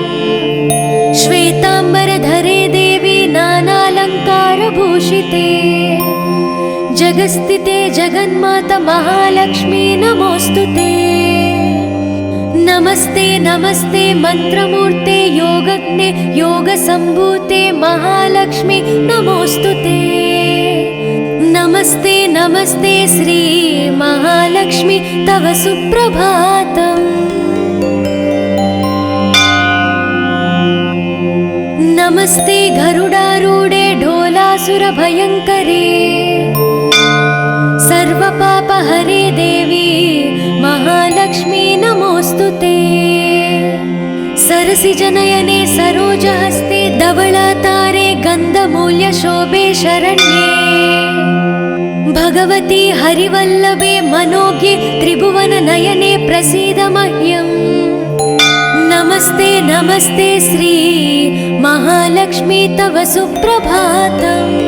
[SPEAKER 1] श्वेतांबरधरे देवी नानालङ्कारभूषिते। जगस्थिते जगन्माता महालक्ष्मी नमोऽस्तुते। नमस्ते नमस्ते मंत्रमूर्ते योगज्ञे योगसम्भूते महालक्ष्मी नमोऽस्तुते। नमस्ते नमस्ते श्री महालक्ष्मी तव सुप्रभातम्। नमस्ते गरुडारूढे ढोलासुरभयङ्करे। सर्वपापहरे देवी महालक्ष्मी नमोऽस्तुते। सरसिजनयने सरोजहस्ते धवलातारे गन्धमूल्यशोभे शरण्ये। भगवती हरिवल्लभे मनोज्ञे त्रिभुवननयने प्रसीद मह्यम्। नमस्ते नमस्ते श्री महालक्ष्मी तव सुप्रभातम्।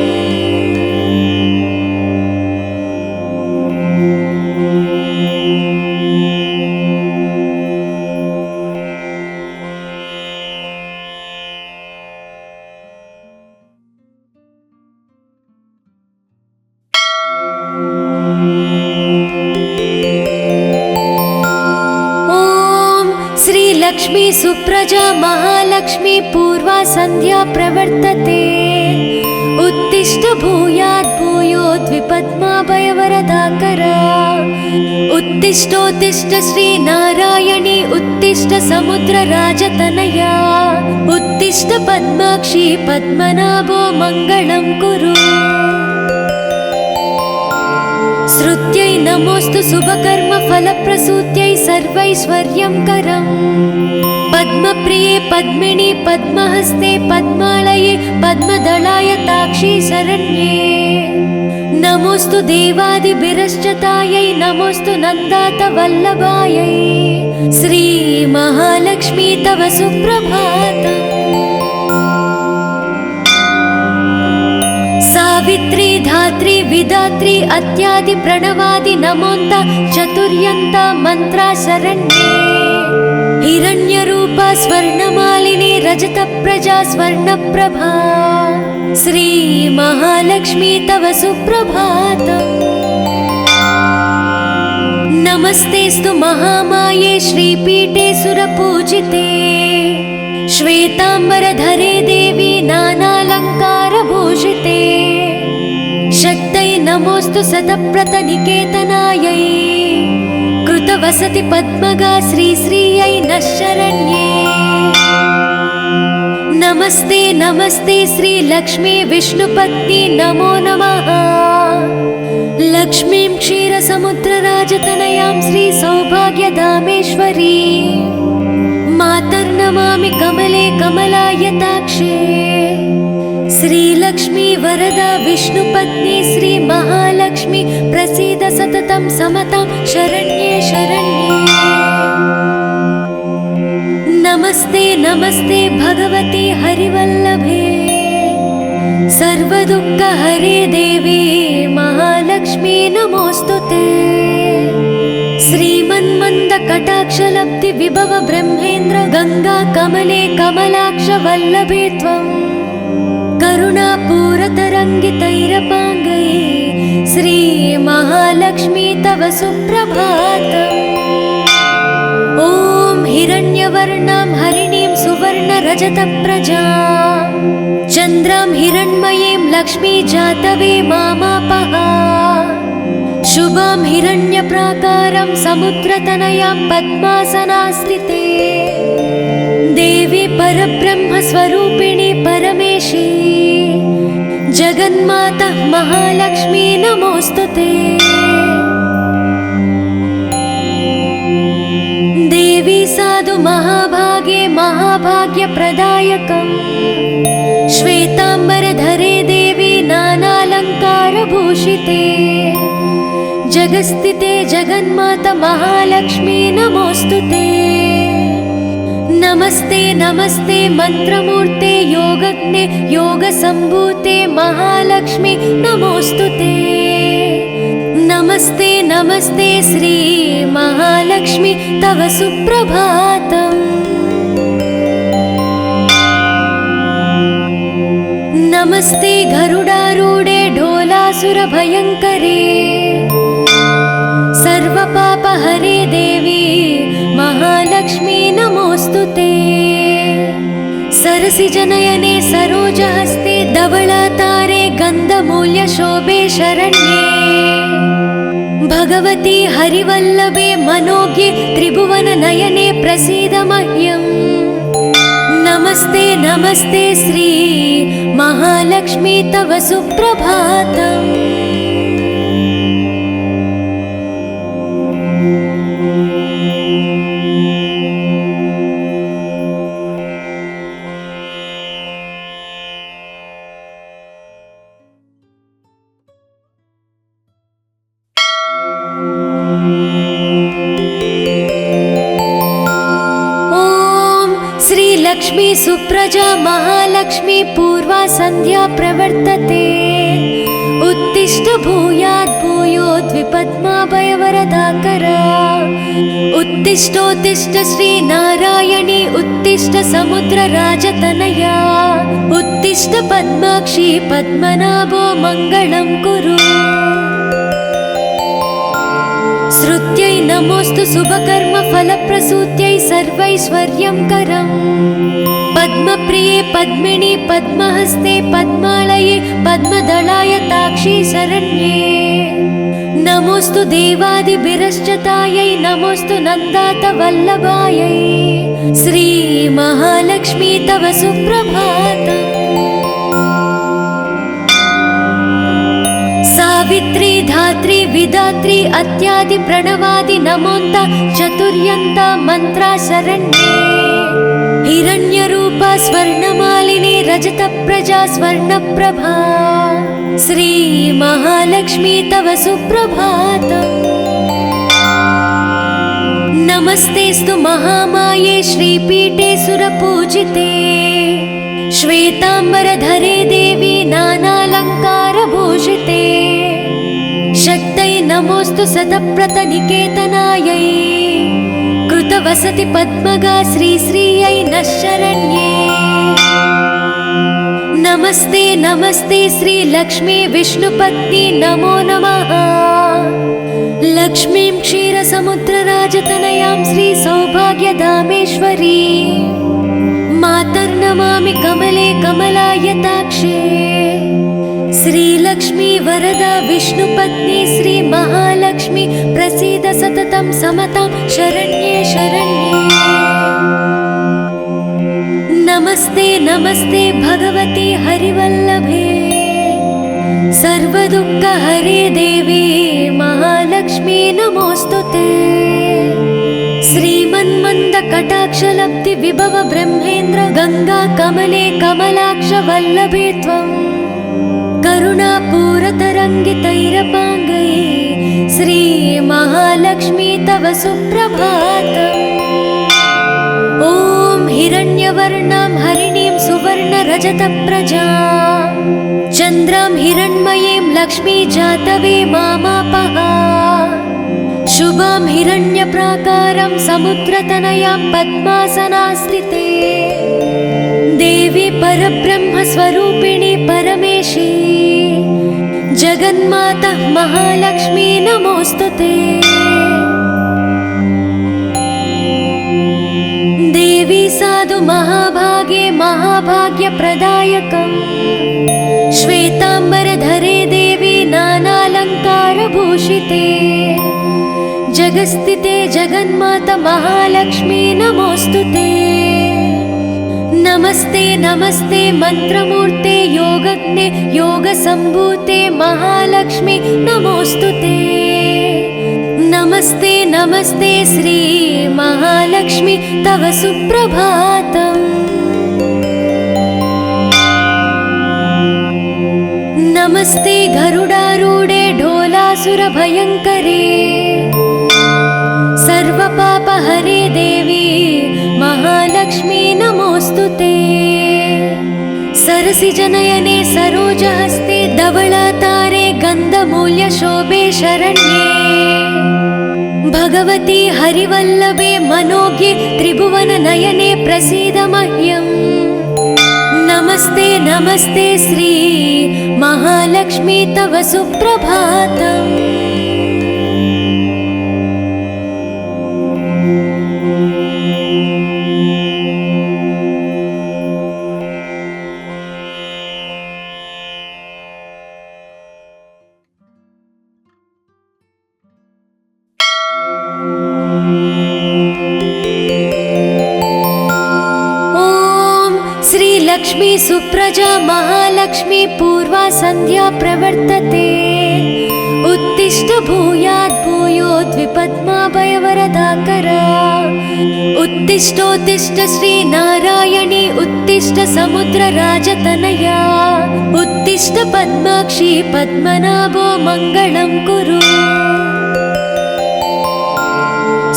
[SPEAKER 1] श्रीलक्ष्मी सुप्रजा महालक्ष्मी पूर्वा सन्ध्या प्रवर्तते। उत्तिष्ठ भूयात् भूयोद्विपद्माभयवरदाकरा। उत्तिष्ठोत्तिष्ठ श्रीनारायणी उत्तिष्ठ समुद्रराजतनया। उत्तिष्ठ पद्माक्षी पद्मनाभो मङ्गलं कुरु। श्रुत्यै नमोऽस्तु शुभकर्म फलप्रसूत्यै सर्वैश्वर्यं करम्। पद्मप्रिये पद्मिनी पद्महस्ते पद्मालये पद्मदलाय ताक्षी शरण्ये। नमोऽस्तु देवादिभिरश्चतायै नमोऽस्तु नन्दात वल्लभायै। श्री महालक्ष्मी तव सुप्रभातम्। सावित्री धात्री विधात्री अत्यादि प्रणवादि नमोन्त चतुर्यन्त मंत्रा शरण्ये। हिरण्यरूपा स्वर्णमालिनी रजत प्रजा स्वर्णप्रभा। श्री महालक्ष्मी तव सुप्रभातम्। नमस्तेस्तु महामाये श्रीपीठे सुरपूजिते। श्वेतांबरधरे देवी नानालङ्कारभूषिते। शक्तै नमोऽस्तु शतप्रतनिकेतनायै। कृतवसति पद्मगा श्रीश्रियै नः शरण्ये। नमस्ते नमस्ते श्रीलक्ष्मी विष्णुपत्नी नमो नमः। लक्ष्मीं क्षीरसमुद्रराजतनयां श्रीसौभाग्यधामेश्वरी। मातर्नमामि कमले कमलायताक्षे। श्रीलक्ष्मी वरदा विष्णुपत्नी श्री महालक्ष्मी प्रसीद सततं समतां शरण्ये शरण्ये। नमस्ते नमस्ते भगवती हरिवल्लभे। सर्वदुःखहरे देवी महालक्ष्मी नमोऽस्तुते। श्रीमन्मन्दकटाक्षलब्धि विभव ब्रह्मेन्द्र गंगा कमले कमलाक्ष वल्लभे त्वं। करुणापूरतरङ्गितैरपाङ्गै श्री महालक्ष्मी तव सुप्रभातम्। ॐ हिरण्यवर्णां हरिणीं सुवर्णरजतप्रजां चन्द्रां हिरण्मयीं लक्ष्मी जातवे मामापः। शुभां हिरण्यप्राकारं समुद्रतनयां पद्मासनास्थिते। देवी परब्रह्मस्वरूपिणी परमेशी जगन्माता महालक्ष्मी नमोऽस्तुते। देवी साधु महाभागे महाभाग्यप्रदायकम्। श्वेतांबरधरे देवी नानालङ्कारभूषिते। जगस्थिते जगन्माता महालक्ष्मी नमोऽस्तुते। नमस्ते नमस्ते मंत्रमूर्ते योगज्ञे योगसम्भूते महालक्ष्मी नमोऽस्तुते। नमस्ते नमस्ते श्री महालक्ष्मी तव सुप्रभातम्। नमस्ते गरुडारूढे ढोलासुरभयङ्करे। सर्वपापहरे देवी महालक्ष्मी नमोऽस्तुते। सरसिजनयने सरोजहस्ते धवलातारे गन्धमूल्यशोभे शरण्ये। भगवती हरिवल्लभे मनोज्ञे त्रिभुवननयने प्रसीद मह्यम्। नमस्ते नमस्ते श्री महालक्ष्मी तव सुप्रभातम्। लक्ष्मी सुप्रजा महालक्ष्मी पूर्वा सन्ध्या प्रवर्तते। उत्तिष्ठ भूयात् भूयोद्विपद्माभयवरदाकरा। उत्तिष्ठोत्तिष्ठ श्रीनारायणी उत्तिष्ठ समुद्रराजतनया। उत्तिष्ठ पद्माक्षी पद्मनाभो मङ्गलं कुरु। श्रुत्यै नमोऽस्तु शुभकर्म फलप्रसूत्यै फलप्रसूत्यै सर्वैश्वर्यङ्करम् पद्मप्रिये पद्मिनि पद्महस्ते पद्मालये पद्मदलायताक्षी शरण्ये नमोस्तु देवादिभिरश्चतायै नमोस्तु नन्दातवल्लभायै श्री महालक्ष्मी तव सुप्रभातम् सावित्री धात्री विधात्री अत्यादि प्रणवादि नमोन्त चतुर्यन्त मन्त्रा शरण्ये हिरण्यरूपा स्वर्णमालिनी रजतप्रजा स्वर्णप्रभा श्री महालक्ष्मी तव सुप्रभातम् नमस्तेस्तु महामाये श्रीपीठे सुरपूजिते श्वेताम्बरधरे देवी नानालङ्कारभूषिते शक्तै नमोस्तु शतप्रतनिकेतनायै कृतवसति पद्मगा श्रीश्रियै नः शरण्ये नमस्ते नमस्ते श्रीलक्ष्मी विष्णुपत्नी नमो नमः लक्ष्मीं क्षीरसमुद्रराजतनयां श्रीसौभाग्यधामेश्वरी मातर्नमामि कमले कमलायताक्षे श्रीलक्ष्मी वरदा विष्णुपत्नी श्री महालक्ष्मी प्रसीद सततं समतां शरण्ये शरण्ये नमस्ते नमस्ते भगवती हरिवल्लभे सर्वदुःखहरे देवी महालक्ष्मी नमोस्तुते श्रीमन्मन्दकटाक्षलब्धि विभव ब्रह्मेन्द्र गंगा कमले कमलाक्ष वल्लभे त्वं करुणापूरतरङ्गितैरपाङ्गै श्री महालक्ष्मी तव सुप्रभातम् ॐ हिरण्यवर्णां हरिणीं सुवर्णरजतप्रजां चन्द्रां हिरण्मयीं लक्ष्मी जातवे मामापः शुभां हिरण्यप्राकारं समुद्रतनयां पद्मासनास्थिते देवी परब्रह्मस्वरूपिणी परमेशी जगन्माता महालक्ष्मी नमोस्तुते देवी साधु महाभागे महाभाग्यप्रदायकम् श्वेताम्बरधरे देवी नानालङ्कारभूषिते जगस्थिते जगन्माता महालक्ष्मी नमोस्तुते नमस्ते नमस्ते मंत्रमूर्ते योगज्ञे योगसम्भूते महालक्ष्मी नमोस्तुते नमस्ते नमस्ते श्री महालक्ष्मी तव सुप्रभातम् नमस्ते गरुडारूढे ढोलासुरभयङ्करे सर्वपापहरे देवी महालक्ष्मी नमोस्तुते सरसिजनयने सरोजहस्ते धवलातारे गन्धमूल्यशोभे शरण्ये भगवती हरिवल्लभे मनोज्ञे त्रिभुवननयने प्रसीद मह्यम् नमस्ते नमस्ते श्री महालक्ष्मी तव सुप्रभातम् लक्ष्मी सुप्रजा महालक्ष्मी पूर्वा संध्या प्रवर्तते उत्तिष्ठ भूयात् भूयोद्विपद्माभयवरदाकरा उत्तिष्ठोत्तिष्ठ श्री नारायणी उत्तिष्ठ समुद्रराजतनया उत्तिष्ठ पद्माक्षी पद्मनाभो मङ्गलं कुरु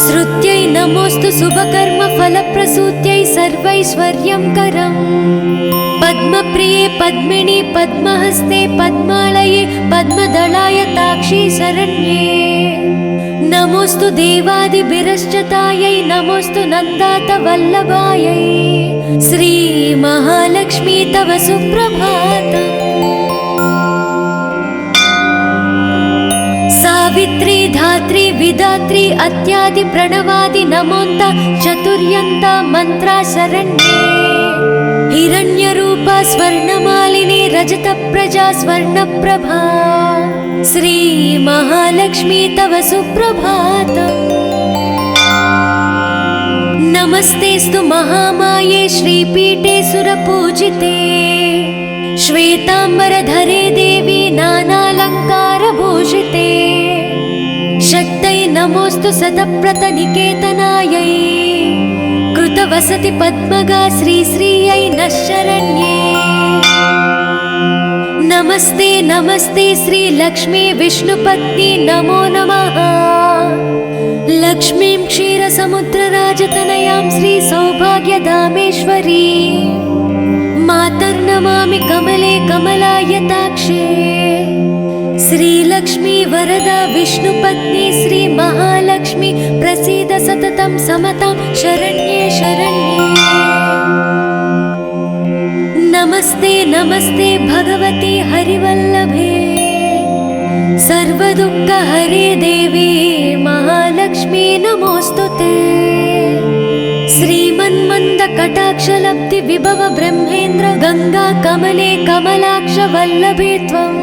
[SPEAKER 1] श्रुत्यै नमोस्तु शुभकर्म फलप्रसूत्यै सर्वैश्वर्यङ्करम् पद्मप्रिये पद्मिनि पद्महस्ते पद्मालये पद्मदलायताक्षी शरण्ये नमोस्तु देवादिभिरश्चतायै नमोस्तु नन्दातवल्लभायै श्री महालक्ष्मी तव सुप्रभातम् सावित्री धात्री विधात्री अत्यादि प्रणवादि नमोन्त चतुर्यन्त मंत्रा शरण्ये हिरण्यरूपा स्वर्णमालिनी रजत प्रजा स्वर्णप्रभा श्री महालक्ष्मी तव सुप्रभातम्। नमस्तेस्तु महामाये श्रीपीठे सुरपूजिते श्वेतांबरधरे देवी नानालंकारभूषिते शक्तये नमोस्तु शतप्रतनिकेतनायै कृतवसति पद्मगा श्रीश्रियै नः शरण्ये। नमस्ते नमस्ते श्री लक्ष्मी विष्णुपत्नी नमो नमः। लक्ष्मीं क्षीरसमुद्रराजतनयां श्री सौभाग्यधामेश्वरी मातर्नमामि कमले कमलायताक्षे श्रीलक्ष्मी वरदा विष्णुपत्नी श्री महालक्ष्मी प्रसीद सततं समतां शरण्ये शरण्ये। नमस्ते नमस्ते भगवती हरिवल्लभे सर्वदुःखहरे देवी महालक्ष्मी नमोस्तुते। श्रीमन्मन्दकटाक्षलब्धि विभव ब्रह्मेन्द्र गंगा कमले कमलाक्ष वल्लभे त्वं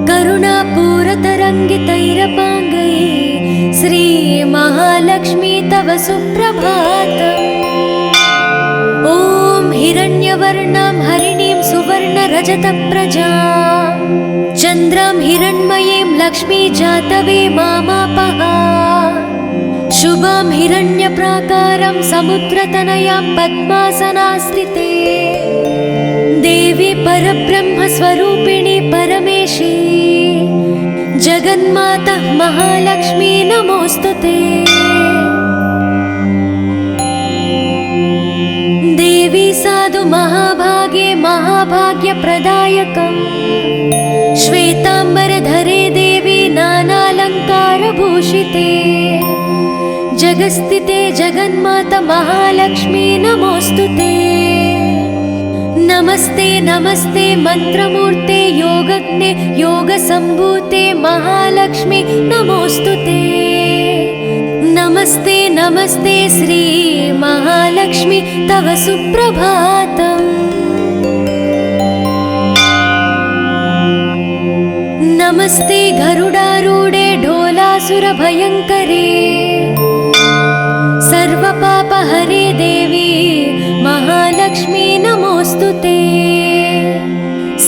[SPEAKER 1] करुणापूरतरङ्गितैरपाङ्गै श्री महालक्ष्मी तव सुप्रभातम्। ॐ हिरण्यवर्णां हरिणीं सुवर्णरजतप्रजां चन्द्रां हिरण्मयीं लक्ष्मी जातवे मामापः शुभां हिरण्यप्राकारं समुद्रतनयां पद्मासनास्थिते देवी परब्रह्मस्वरूपिणी परमेशी जगन्माता महालक्ष्मी नमोस्तुते। देवी साधु महाभागे महाभाग्यप्रदायकम् श्वेतांबरधरे देवी नानालंकारभूषिते जगस्थिते जगन्माता महालक्ष्मी नमोस्तुते। नमस्ते नमस्ते मंत्रमूर्ते योगज्ञे योगसंभूते महालक्ष्मी नमोस्तुते। नमस्ते नमस्ते श्री महालक्ष्मी तव सुप्रभातम्। नमस्ते गरुडारूढे ढोलासुरभयङ्करे सर्वपापहरे देवी महालक्ष्मी नमोस्तुते।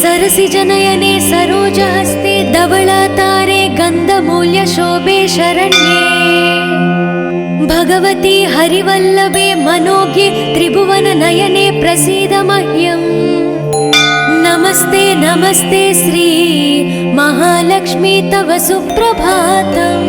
[SPEAKER 1] सरसिजनयने सरोजहस्ते धवलातारे गन्धमूल्यशोभे शरण्ये भगवती हरिवल्लभे मनोज्ञे त्रिभुवननयने प्रसीद मह्यम्। नमस्ते नमस्ते श्री महालक्ष्मी तव सुप्रभातम्।